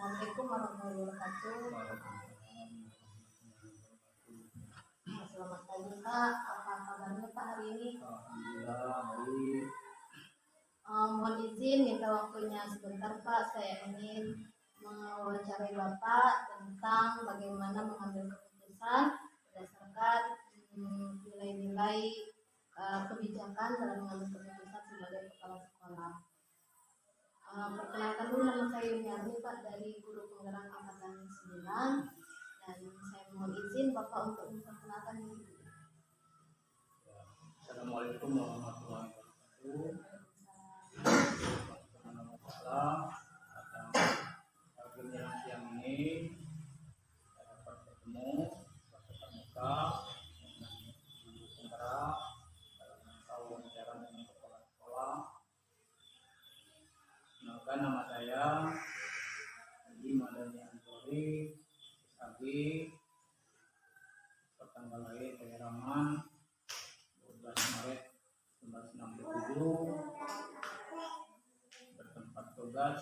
Assalamualaikum warahmatullahi wabarakatuh. Selamat pagi Pak, apa kabarnya Pak hari ini? Alhamdulillah baik. Mohon izin minta waktunya sebentar Pak, saya ingin mewawancarai Bapak tentang bagaimana mengambil keputusan berdasarkan nilai-nilai kebijakan dalam mengambil keputusan sebagai kepala sekolah. Perkenalkan dulu, nama saya Yuniarni Pak, dari Guru Penggerak Angkatan 9, dan saya mohon izin Bapak untuk memperkenalkan diri. Assalamualaikum warahmatullahi wabarakatuh. Pada menjelang siang ini saya dapat bertemu tatap muka dengan Guru Penggerak dalam rangka wawancara dengan kepala sekolah. Kenalkan, nama saya Haji Madani Ansori, SAG, tanggal lahir Kairaman 12 Maret 1967, bertempat tugas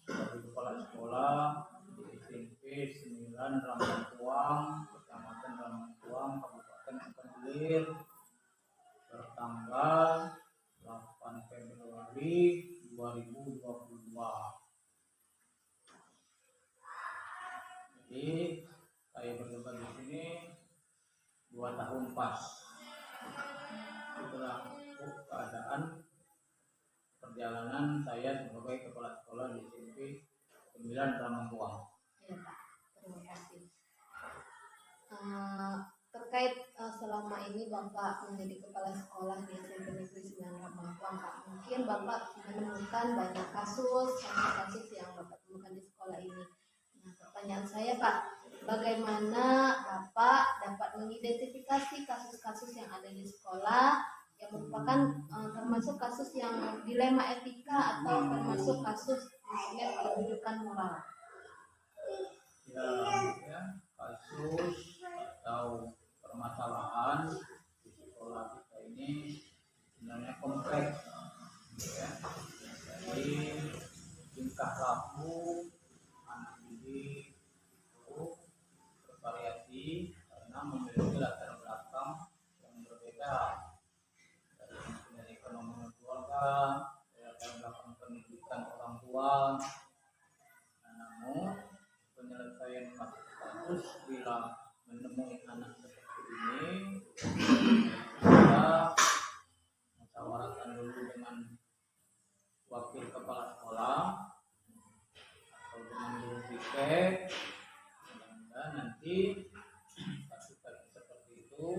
sebagai kepala sekolah di SMP 9 Ramangkuang, Kecamatan Ramangkuang, Kabupaten Ilir, bertanggal 8 Februari 2022. Jadi saya berdebat di sini 2 tahun pas. Itulah keadaan perjalanan saya sebagai kepala sekolah di SMP 9 Ramangkuang. Ya Pak, terima kasih. Terkait selama ini Bapak menjadi kepala sekolah di SMP Negeri 9 Ramangkuang, Pak, mungkin Bapak menemukan banyak kasus yang Bapak temukan di sekolah ini. Nah, pertanyaan saya Pak, bagaimana Bapak dapat mengidentifikasi kasus-kasus yang ada di sekolah yang merupakan termasuk kasus yang dilema etika atau termasuk kasus misalnya kedudukan moral? Ya, kasus atau permasalahan di sekolah kita ini sebenarnya kompleks, ya. Jadi tingkah laku anak didik itu bervariasi karena memiliki latar belakang yang berbeda, dari ekonomi keluarga, dari latar belakang pendidikan orang tua. Namun penyelesaian kasus bila menemui anak seperti ini, kita musyawarahkan dulu dengan wakil kepala sekolah atau dengan guru piket, dan nanti kasus-kasus seperti itu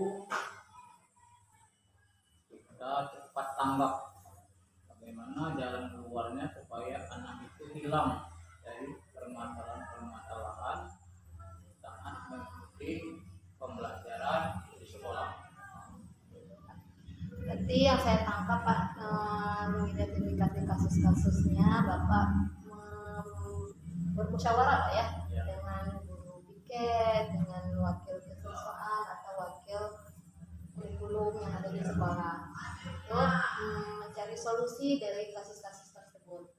kita cepat tanggap bagaimana jalan keluarnya supaya anak itu hilang dari permasalahan saat mengikuti pembelajaran di sekolah. Berarti yang saya tangkap Pak, mengidentifikasi kasus-kasusnya Bapak bermusyawarah Pak ya, dengan guru piket, dengan wakil kesiswaan atau wakil kurikulum yang ada di sekolah untuk mencari solusi dari kasus-kasus tersebut.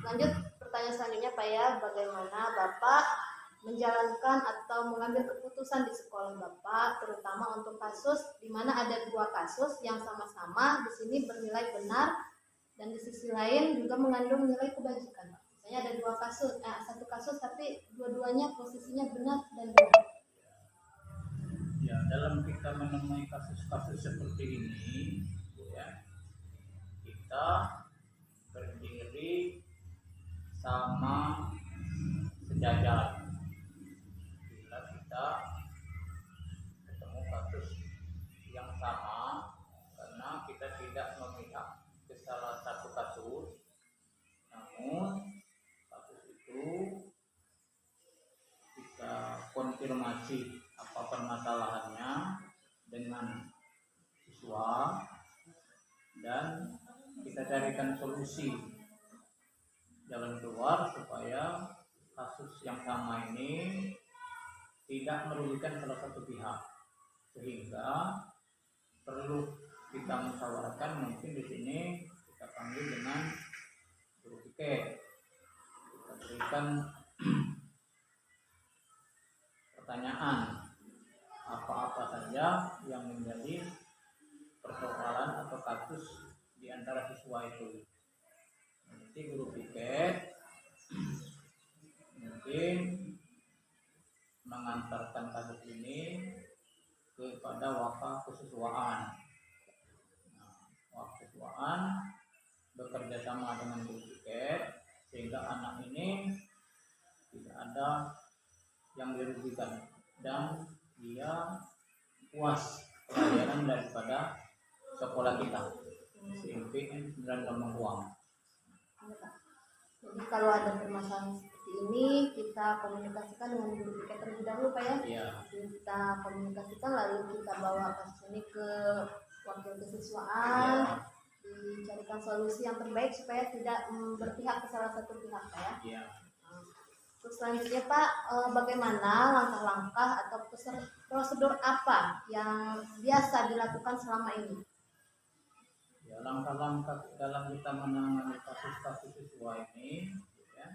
Lanjut pertanyaan selanjutnya Pak ya, bagaimana Bapak menjalankan atau mengambil keputusan di sekolah Bapak, terutama untuk kasus di mana ada 2 kasus yang sama-sama di sini bernilai benar dan di sisi lain juga mengandung nilai kebajikan Pak. Misalnya ada 2 kasus, satu kasus tapi dua-duanya posisinya benar dan benar. Ya, dalam kita menemui kasus-kasus seperti ini, ya, kita berdiri sama sejajar. Bila kita ketemu kasus yang sama, karena kita tidak memihak ke salah satu kasus, namun kasus itu kita konfirmasi apa permasalahannya dengan siswa dan kita carikan solusi jalan keluar supaya kasus yang sama ini tidak merugikan salah satu pihak, sehingga perlu kita musyawarahkan. Mungkin di sini kita panggil dengan guru piket berikan pertanyaan apa-apa saja yang menjadi persoalan atau kasus di antara siswa itu. Nanti guru piket mungkin mengantarkan kasus ini kepada wakaf kesiswaan. Nah, wakaf kesiswaan bekerja sama dengan guru piket sehingga anak ini tidak ada yang dirugikan dan dia puas pelajaran daripada sekolah kita SMP 9 Lembang. Iya, Pak. Jadi kalau ada permasalahan seperti ini kita komunikasikan dengan guru piket terlebih dahulu Pak ya. Iya. Kita komunikasikan lalu kita bawa kasus ini ke wakil kesiswaan, dicarikan solusi yang terbaik supaya tidak berpihak ke salah satu pihak Pak ya. Iya. Terus selanjutnya Pak, bagaimana langkah-langkah atau prosedur apa yang biasa dilakukan selama ini? Ya, langkah-langkah dalam kita menangani kasus-kasus siswa ini, ya,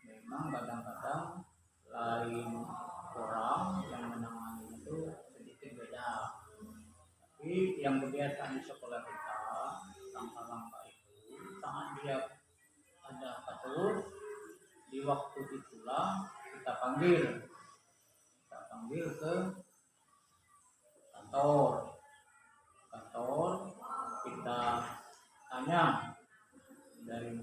memang kadang-kadang lain orang yang menangani itu sedikit beda. Tapi yang kebiasaan di sekolah kita, langkah-langkah itu sangat dia ada kasus di waktu itulah kita panggil ke kantor kita tanya dari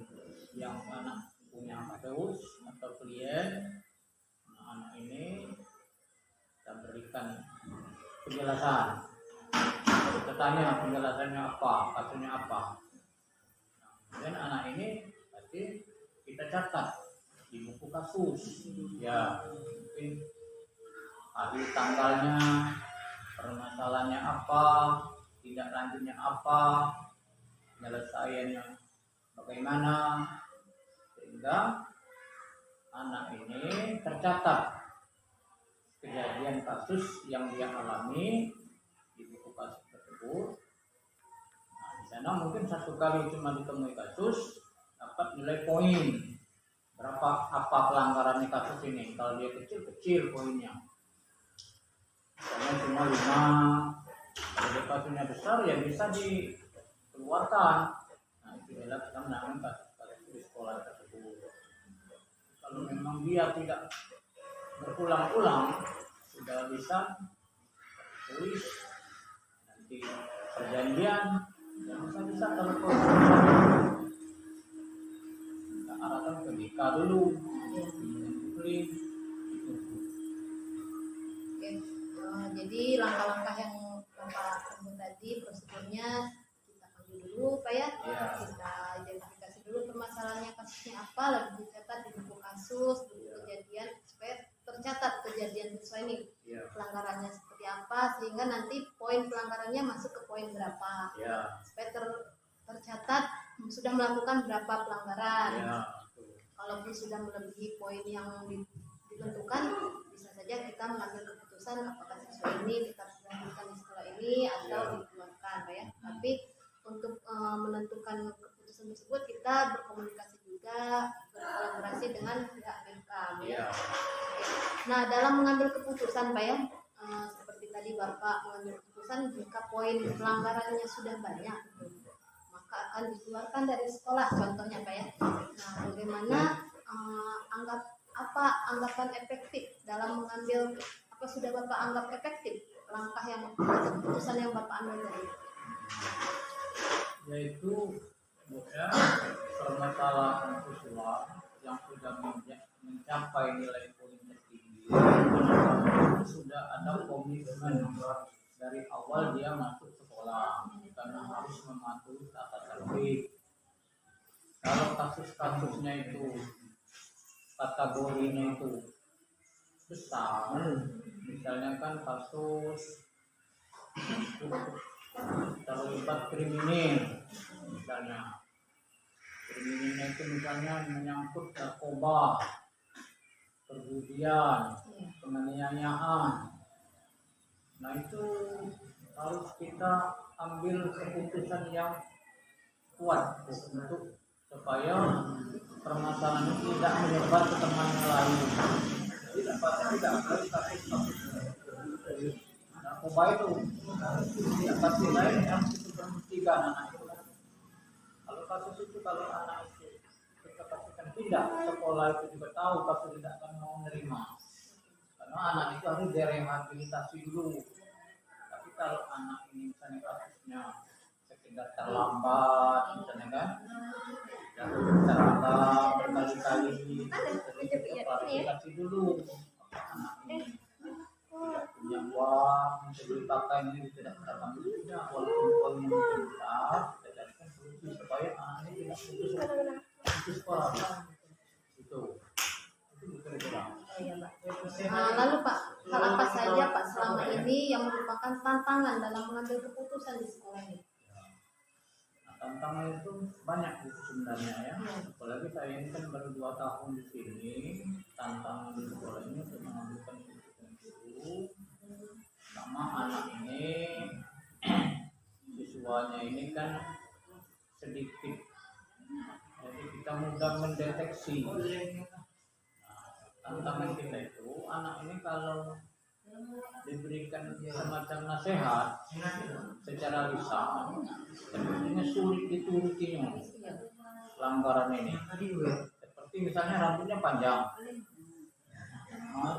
yang anak punya kasus atau klien, anak ini kita berikan penjelasan, kita tanya penjelasannya apa, kasusnya apa. Dan anak ini pasti kita catat di buku kasus, ya mungkin hari tanggalnya, permasalahannya apa, tindak lanjutnya apa, penyelesaiannya bagaimana, sehingga anak ini tercatat kejadian kasus yang dia alami di buku kasus tersebut. Nah, di sana mungkin satu kali cuma ditemui kasus dapat nilai poin berapa, apa pelanggarannya kasus ini. Kalau dia kecil poinnya, misalnya cuma 5. Kalau kasusnya besar ya bisa dikeluarkan. Nah, itu adalah kita menangani kasus di sekolah tersebut. Kalau memang dia tidak berulang-ulang, sudah bisa tulis nanti perjanjian, dan bisa telepon kita arahkan ke Dika dulu, beli. Jadi langkah-langkah yang Bapak sebut tadi, prosedurnya kita panggil dulu Pak ya, kita identifikasi dulu permasalahannya, kasusnya apa, lalu dicatat di buku kasus, buku kejadian, supaya tercatat kejadian siswa ini, pelanggarannya seperti apa, sehingga nanti poin pelanggarannya masuk ke poin berapa, supaya tercatat sudah melakukan berapa pelanggaran. Kalaupun sudah melebihi poin yang ditentukan, bisa saja kita mengambil keputusan apakah siswa ini kita lanjutkan di sekolah ini atau dikeluarkan Pak ya. Tapi untuk menentukan keputusan tersebut kita berkomunikasi juga, berkolaborasi dengan pihak BMK ya. Nah, dalam mengambil keputusan Pak ya, seperti tadi Bapak mengambil keputusan jika poin pelanggarannya sudah banyak, maka akan dikeluarkan dari sekolah contohnya Pak ya. Nah, bagaimana anggapan efektif dalam mengambil, apa sudah Bapak anggap efektif langkah yang keputusan yang Bapak ambil tadi? Yaitu permasalahan siswa yang sudah mencapai nilai poin tertinggi, sudah ada komitmen dari awal dia masuk sekolah karena harus mematuhi tata tertib. Kalau kasus-kasusnya itu kategorinya itu besar, misalnya kan kasus terlibat kriminal, misalnya kriminalnya itu misalnya menyangkut narkoba, perjudian, penganiayaan. Nah, itu harus kita ambil keputusan yang kuat untuk supaya permasalahan ini tidak menyebar ke teman yang lain. Tidak harus kasus narkoba itu tidak pasti lain yang itu bermutikan anak itu. Kalau kasus itu kalau anak itu kita pastikan tidak, sekolah itu juga tahu tapi tidak akan mau menerima. Karena anak itu harus direhabilitasi dulu. Tapi kalau anak ini misalnya kasusnya sekedar terlambat, misalnya kan, terlambat berkali-kali, jadi klarifikasi dulu. Anak ini tidak punya uang untuk beli pakaian ini tidak datang tidak, walaupun uangnya mungkin besar, kita carikan solusi supaya anak ini tidak putus sekolah. Itu kira-kira. Iya, Pak. Lalu Pak, hal apa saja Pak selama ini yang merupakan tantangan dalam mengambil keputusan di sekolah ini? Nah, tantangan itu banyak itu sebenarnya ya. Apalagi saya ini kan baru 2 tahun di sini. Tantangan di sekolah ini untuk mengambilkan keputusan itu, sama anak ini siswanya ini kan sedikit, jadi kita mudah mendeteksi. Tantangan kita itu anak ini kalau diberikan semacam nasihat secara lisan sepertinya sulit diturutinya pelanggaran ini. Seperti misalnya rambutnya panjang,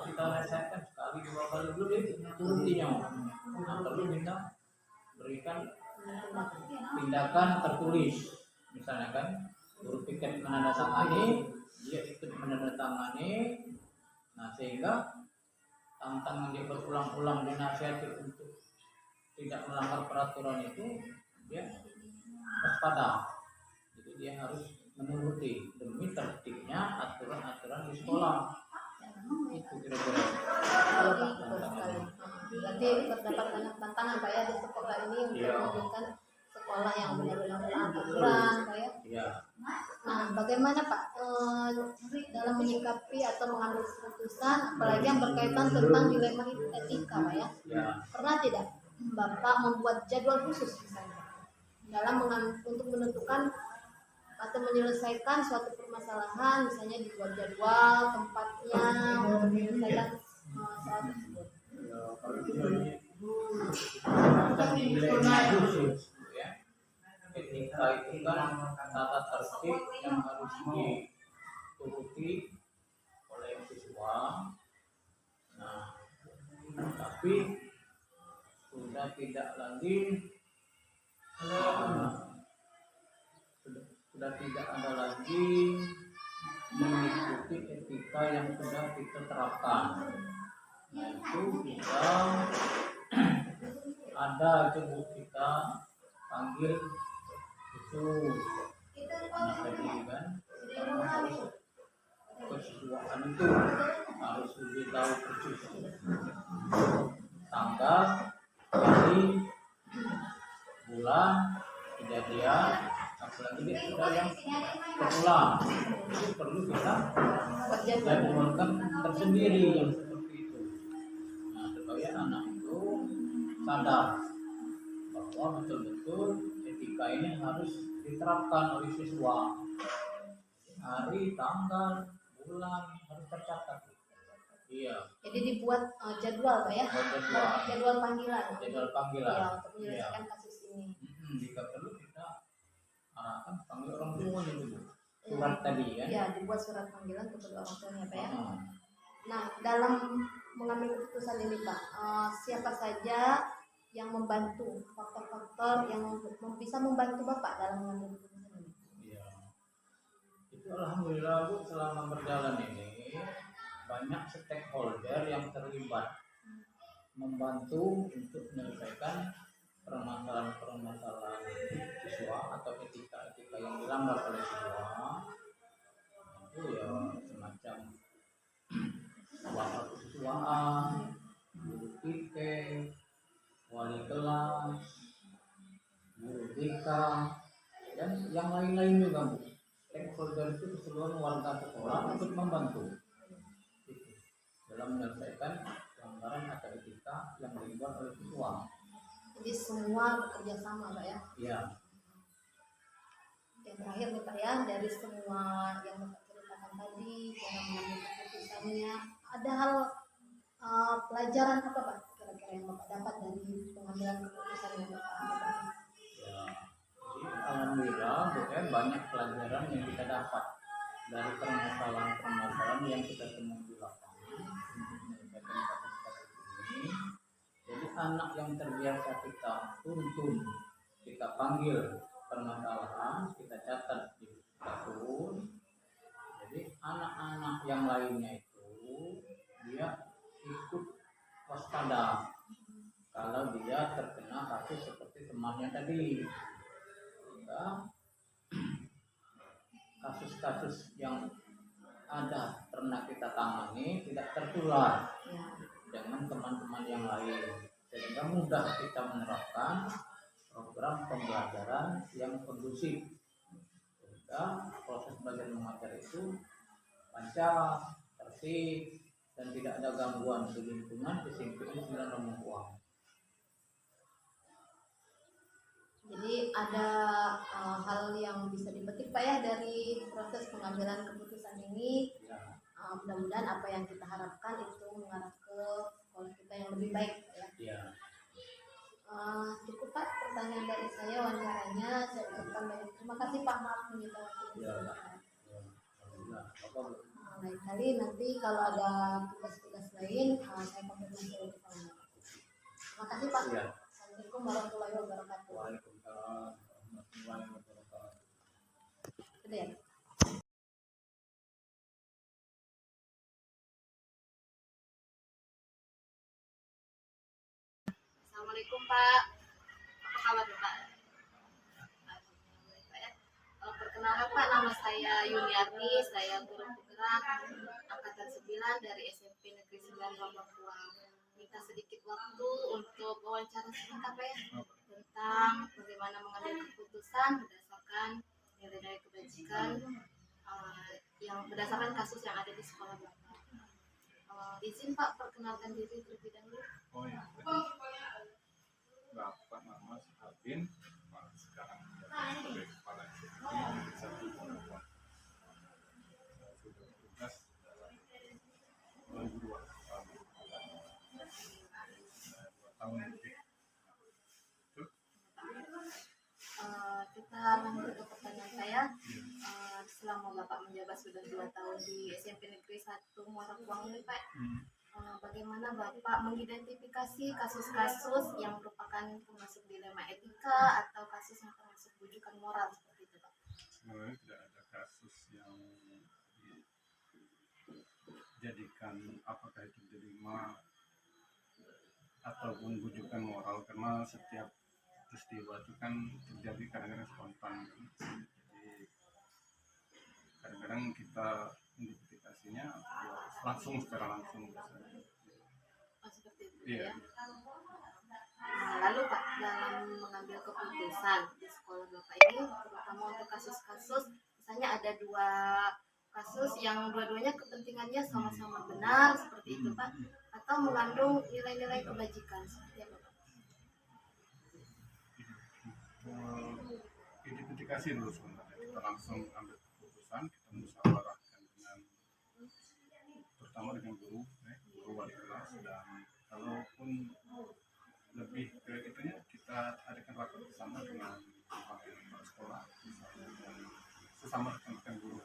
kita nasihatkan sekali 2 kali dulu diturutinya. Nah, perlu kita berikan tindakan tertulis, misalnya kan guru piket menandatangani, dia ikut menandatangani. Nah, sehingga tantangan dia berulang-ulang dinasihati untuk tidak melanggar peraturan itu, dia waspada. Jadi dia harus menuruti demi tertibnya aturan-aturan di sekolah. Itu kira-kira. Berarti terdapat banyak tantangan Pak ya di sekolah ini untuk memberikan sekolah yang benar-benar beraturan Pak ya. Iya. Nah, bagaimana Pak dalam menyikapi atau mengambil keputusan, apalagi yang berkaitan tentang dilema etika Pak ya? Pernah tidak Bapak membuat jadwal khusus misalnya dalam untuk menentukan atau menyelesaikan suatu permasalahan, misalnya dibuat jadwal tempatnya untuk menyelesaikan soal tersebut? Kalau nilainya khusus ya, etika itu kan tata tertib yang harus dituruti oleh siswa. Nah, tapi sudah tidak lagi sudah tidak ada lagi mengikuti etika yang sudah kita terapkan. Nah, itu kita ada coba kita panggil itu tadi kan, kesiswaan itu harus lebih tahu persis tanggal, hari, bulan, kejadian, apalagi dia sudah yang berulang, itu perlu kita jadwalkan tersendiri yang seperti itu. Nah, supaya anak itu sadar bahwa betul-betul etika ini harus diterapkan oleh siswa. Hari, tanggal, bulan harus tercatat. Iya. Jadi dibuat jadwal Pak ya? Jadwal panggilan. Jadwal panggilan. Ya, untuk menyelesaikan kasus ini. Jika perlu kita arahkan panggil orang tuanya dulu. Surat tadi kan? Ya, dibuat surat panggilan untuk kedua orang tuanya Pak ya. Nah, dalam mengambil keputusan ini Pak, siapa saja yang membantu, faktor-faktor yang bisa membantu Bapak dalam mengambil keputusan ini? Iya. Itu alhamdulillah Bu, selama berjalan ini banyak stakeholder yang terlibat membantu untuk menyelesaikan permasalahan siswa atau etika yang dilanggar oleh siswa. Itu ya semacam wakil kesiswaan, guru piket, wali kelas, guru BK, dan yang lain-lain juga Bu. Stakeholder itu keseluruhan warga sekolah untuk membantu dalam menyelesaikan pelanggaran atau etika yang dibuat oleh siswa. Jadi semua bekerja sama Pak ya? Iya. Oke yang terakhir nih Pak ya, dari semua yang Bapak ceritakan tadi, cara mengambil keputusannya, ada hal pelajaran apa Pak kira-kira yang Bapak dapat dari pengambilan keputusan yang Bapak ambil? Ya, jadi alhamdulillah bukan banyak pelajaran yang kita dapat dari permasalahan-permasalahan yang kita temui di lapangan untuk menyelesaikan kasus-kasus ini. Jadi anak yang terbiasa kita tuntun, kita panggil permasalahan, kita catat di kartun. Jadi anak-anak yang lainnya itu dia ikut waspada kalau dia terkena kasus seperti temannya tadi. Sehingga kasus-kasus yang ada pernah kita tangani tidak tertular Ya. dengan teman-teman yang lain, sehingga mudah kita menerapkan program pembelajaran yang kondusif, sehingga proses belajar mengajar itu lancar, tertib, dan tidak ada gangguan di lingkungan disimpulkan dengan uang. Jadi ada hal yang bisa dipetik Pak ya dari proses pengambilan keputusan ini. Ya, Mudah-mudahan apa yang kita harapkan itu mengarah ke sekolah kita yang lebih baik ya. ya, Cukup Pak pertanyaan dari saya, wawancaranya saya ucapkan banyak terima kasih Pak, maaf menyita waktu ya, Bapak. ya. Alhamdulillah. Bapak, Bu. Lain kali nanti kalau ada tugas-tugas lain saya konfirmasi lagi Pak. Terima kasih Pak. Ya. Assalamualaikum warahmatullahi wabarakatuh. Waalaikumsalam warahmatullahi wabarakatuh. Udah ya? Assalamualaikum Pak. Apa kabar Pak? Alhamdulillah Pak ya. Perkenalkan Pak, nama saya Yuniarni, saya guru penggerak angkatan 9 dari SMP Negeri 9 Papua. Minta sedikit waktu untuk wawancara sebentar Pak ya, tentang bagaimana mengambil keputusan berdasarkan nilai-nilai kebajikan yang berdasarkan kasus yang ada di sekolah Bapak. Izin Pak, perkenalkan diri terlebih dahulu. Oh ya, Bapak nama Alvin, sekarang sebagai kepala SMP di satu Pondok. Saya sudah bertugas dalam 2002 tahun lebih. Kita lanjut ke pertanyaan saya. Selama Bapak menjabat sudah 2 tahun di SMP Negeri 1 Muara Kuang ini Pak, bagaimana Bapak mengidentifikasi kasus-kasus yang merupakan termasuk dilema etika atau kasus yang termasuk bujukan moral seperti itu Pak? Sebenarnya tidak ada kasus yang dijadikan apakah itu dilema ataupun bujukan moral, karena setiap peristiwa itu kan terjadi kadang-kadang spontan. Jadi kadang-kadang kita identifikasinya ya langsung secara langsung biasanya. Seperti itu Iya. ya. Lalu Pak, dalam mengambil keputusan di sekolah Bapak ini, terutama untuk kasus-kasus, misalnya ada 2 kasus yang dua-duanya kepentingannya sama-sama benar seperti itu Pak, atau mengandung nilai-nilai kebajikan seperti apa Pak? Identifikasi dulu sebenarnya, kita langsung ambil keputusan, kita musyawarahkan dengan terutama dengan guru wali kelas, dan kalaupun lebih ke itunya kita adakan rapat bersama dengan kepala sekolah, misalnya dengan sesama rekan-rekan guru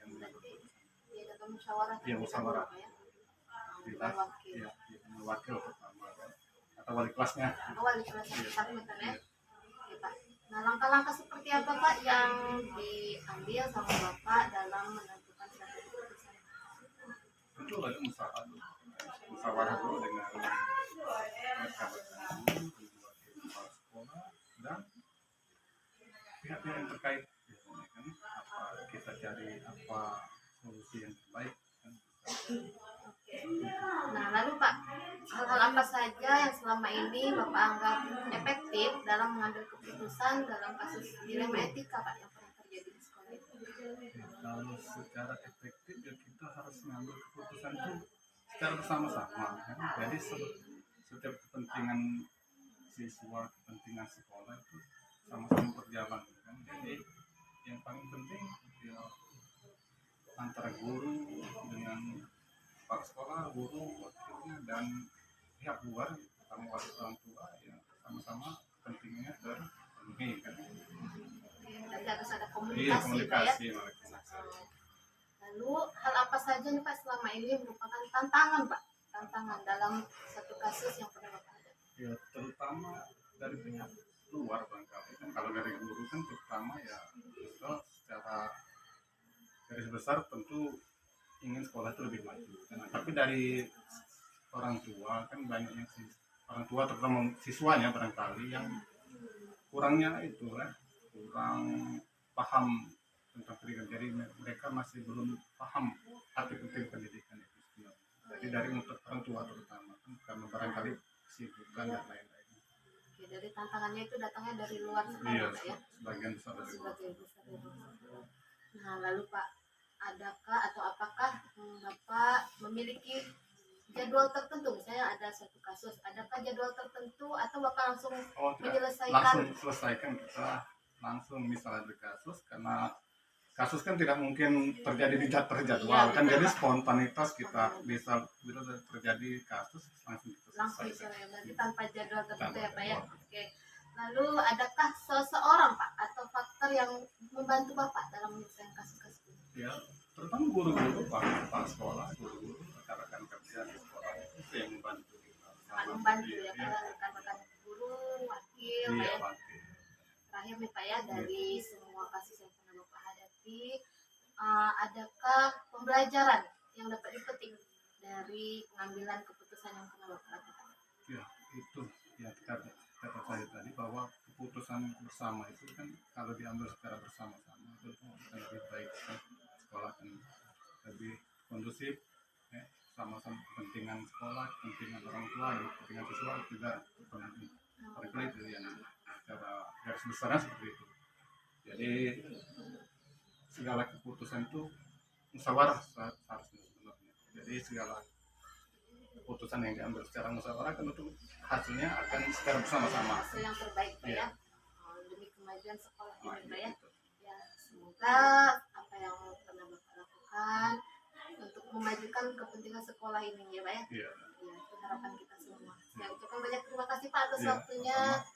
yang mengambil keputusan. Dia datang musyawarah. Iya, musyawarah. Pak ya. Kita Wakil. ya, wakil pertama kan, atau wali kelasnya. Wali kelas yang satu kan ya. Oke, Pak. Nah, langkah-langkah seperti apa Pak yang diambil sama Bapak dalam menentukan suatu keputusan? Itu lagi musyawarah dulu dengan rekan-rekan guru, kepala sekolah, dan pihak-pihak yang terkait biasanya kan, apa kita cari apa solusi yang terbaik kan. Oke. Nah, lalu Pak, hal-hal apa saja yang selama ini Bapak anggap efektif dalam mengambil keputusan dalam kasus dilema etika Pak yang pernah terjadi di sekolah itu? Ya, kalau secara efektif ya kita harus mengambil keputusan itu secara bersama-sama kan. Jadi setiap kepentingan siswa, kepentingan sekolah itu sama-sama berjalan kan. Jadi yang paling antara guru dengan kepala sekolah, guru, wakilnya, dan pihak luar, terutama orang tua yang sama-sama pentingnya terpenuhi kan. Berarti harus ada Iya, komunikasi Pak ya. komunikasi mereka. Lalu hal apa saja nih Pak selama ini merupakan tantangan Pak? Tantangan dalam satu kasus yang pernah Bapak hadapi? Ya terutama dari pihak luar barangkali kan, kalau dari guru kan terutama ya itu secara garis besar tentu ingin sekolah itu lebih maju kan. Tapi dari orang tua kan banyak yang orang tua terutama siswanya barangkali yang kurangnya itu lah, kurang paham tentang pendidikan, jadi mereka masih belum paham arti penting pendidikan itu sebenarnya. Jadi dari untuk orang tua terutama kan, karena barangkali kesibukan dan lain-lain. Oke, dari tantangannya itu datangnya dari luar Iya, sekarang Pak ya. sebagian besar dari luar. Sebagai besar dari luar. Nah lalu Pak, adakah atau apakah Bapak memiliki jadwal tertentu? Misalnya ada suatu kasus, adakah jadwal tertentu atau Bapak langsung Oh, tidak. menyelesaikan? Langsung selesaikan kita langsung misalnya di kasus, karena kasus kan tidak mungkin terjadi di terjadwal Iya, kan, betul, jadi Pak. spontanitas kita bisa bila terjadi kasus langsung kita Langsung selesaikan. misalnya berarti tanpa jadwal tertentu Tanpa ya Pak ya. jadwal. Oke. Lalu adakah seseorang Pak atau faktor yang membantu Bapak dalam menyelesaikan kasus-kasus ini? Ya terutama guru-guru, pak sekolah, guru-guru, rekan-rekan kerja di sekolah itu yang membantu kita. Sangat membantu ya Iya, Pak, rekan-rekan guru, wakil, Pak iya, ya. wakil. Terakhir nih Pak ya, dari semua kasus yang pernah Bapak hadapi, adakah pembelajaran yang dapat dipetik dari pengambilan keputusan yang pernah Bapak lakukan? Ya itu ya kata saya tadi bahwa keputusan bersama itu kan kalau diambil secara bersama-sama itu akan lebih baik kan, sekolah kan lebih kondusif ya, sama-sama kepentingan sekolah, kepentingan orang tua, kepentingan siswa juga terpenuhi. Mereka itu yang secara garis besarnya seperti itu. Jadi segala keputusan itu musyawarah seharusnya sebenarnya. Jadi segala keputusan yang diambil secara musyawarah kan tentu hasilnya akan secara bersama-sama. Hasil yang terbaik Pak Iya. ya, demi kemajuan sekolah Nah, ini Pak ya. gitu. Ya, semoga apa yang pernah Bapak lakukan untuk memajukan kepentingan sekolah ini ya Pak ya. Iya. Ya, itu harapan kita semua. Saya ucapkan banyak terima kasih Pak atas Iya, waktunya. sama-sama.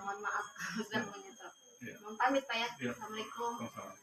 Mohon maaf sudah menyetop. Iya. Mohon pamit Pak ya. Iya. Assalamualaikum. Sama-sama.